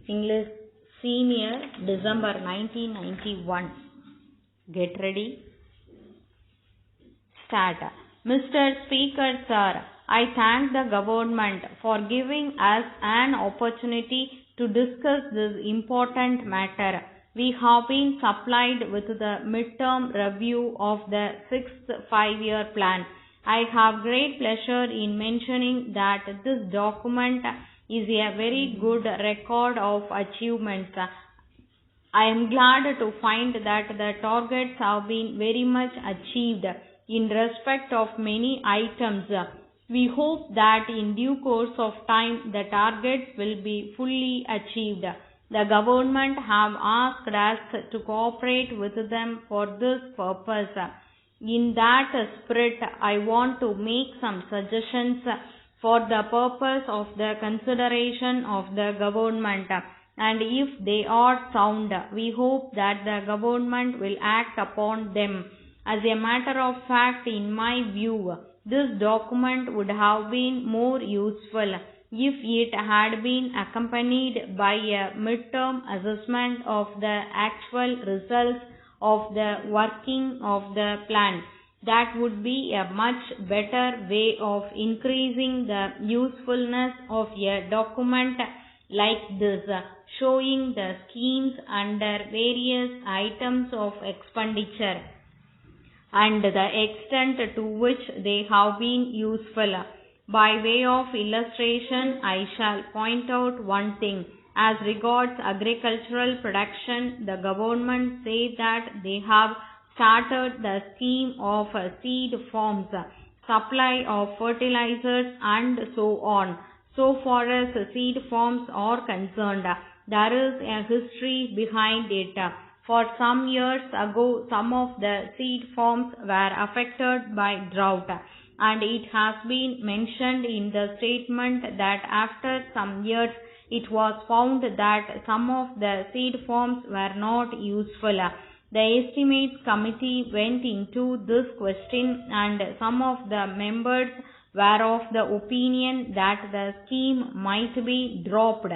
English Senior, December 1991. Get ready. Start. Mr. Speaker, sir, I thank the government for giving us an opportunity to discuss this important matter. We have been supplied with the midterm review of the 6th 5-year plan. I have great pleasure in mentioning that this document is a very good record of achievements. I am glad to find that the targets have been very much achieved in respect of many items. We hope that in due course of time the targets will be fully achieved. The government have asked us to cooperate with them for this purpose. In that spirit, I want to make some suggestions for the purpose of the consideration of the government, and if they are sound, we hope that the government will act upon them. As a matter of fact, in my view, this document would have been more useful if it had been accompanied by a midterm assessment of the actual results of the working of the plan. That would be a much better way of increasing the usefulness of a document like this, showing the schemes under various items of expenditure and the extent to which they have been useful. By way of illustration, I shall point out one thing. As regards agricultural production, the government say that they have started the scheme of seed farms, supply of fertilizers and so on. So far as seed farms are concerned, there is a history behind it. For some years ago, some of the seed farms were affected by drought, and it has been mentioned in the statement that after some years it was found that some of the seed farms were not useful. The estimates committee went into this question, and some of the members were of the opinion that the scheme might be dropped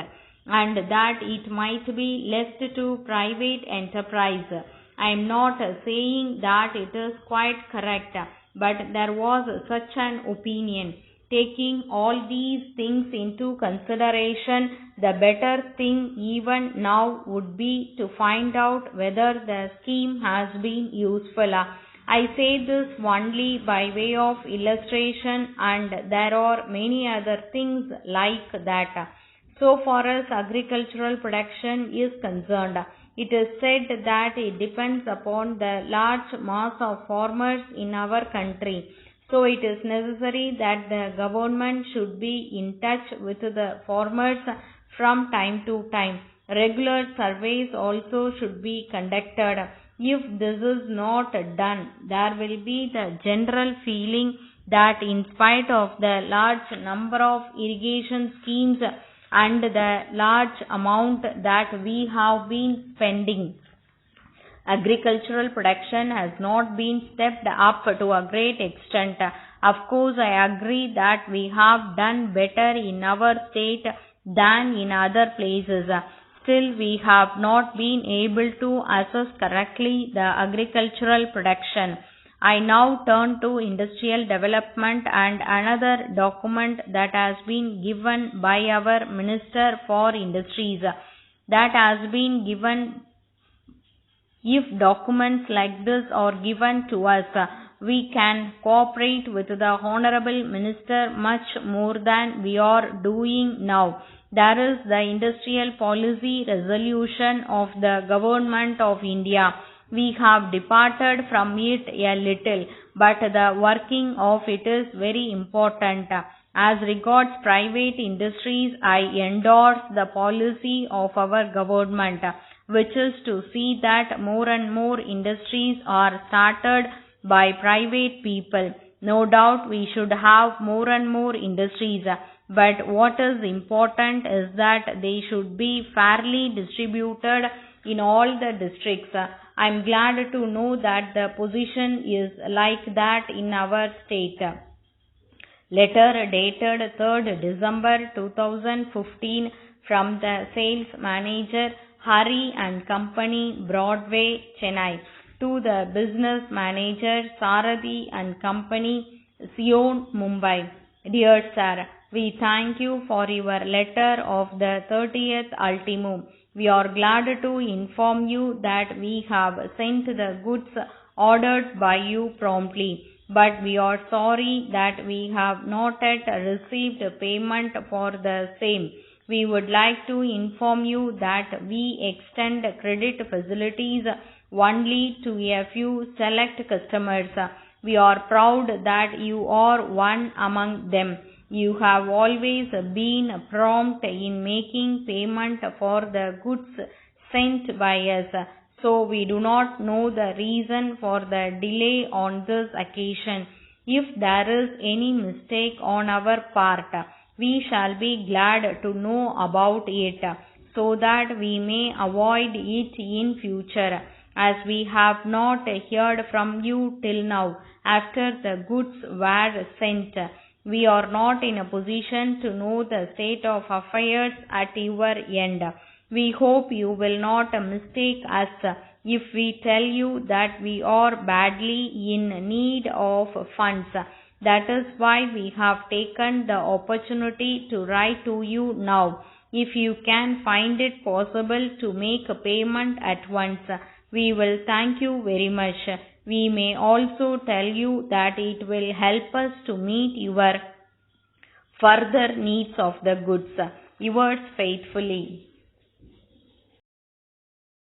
and that it might be left to private enterprise. I am not saying that it is quite correct, but there was such an opinion. Taking all these things into consideration, the better thing even now would be to find out whether the scheme has been useful. I say this only by way of illustration, and there are many other things like that. So far as agricultural production is concerned, it is said that it depends upon the large mass of farmers in our country. So it is necessary that the government should be in touch with the farmers from time to time. Regular surveys also should be conducted. If this is not done, there will be the general feeling that in spite of the large number of irrigation schemes and the large amount that we have been spending, agricultural production has not been stepped up to a great extent. Of course, I agree that we have done better in our state than in other places. Still, we have not been able to assess correctly the agricultural production. I now turn to industrial development and another document that has been given by our Minister for Industries. That has been given. If documents like this are given to us, we can cooperate with the Honorable Minister much more than we are doing now. There is the Industrial Policy Resolution of the Government of India. We have departed from it a little, but the working of it is very important. As regards private industries, I endorse the policy of our government, which is to see that more and more industries are started by private people. No doubt we should have more and more industries, but what is important is that they should be fairly distributed in all the districts. I am glad to know that the position is like that in our state. Letter dated 3rd December 2015 from the Sales Manager, Hari and Company, Broadway, Chennai, to the Business Manager, Sarathi and Company, Sion, Mumbai. Dear Sir, we thank you for your letter of the 30th ultimo. We are glad to inform you that we have sent the goods ordered by you promptly, but we are sorry that we have not yet received payment for the same. We would like to inform you that we extend credit facilities only to a few select customers. We are proud that you are one among them. You have always been prompt in making payment for the goods sent by us, so we do not know the reason for the delay on this occasion. If there is any mistake on our part, we shall be glad to know about it, so that we may avoid it in future. As we have not heard from you till now after the goods were sent, we are not in a position to know the state of affairs at your end. We hope you will not mistake us if we tell you that we are badly in need of funds. That is why we have taken the opportunity to write to you now. If you can find it possible to make a payment at once, we will thank you very much. We may also tell you that it will help us to meet your further needs of the goods. Yours faithfully.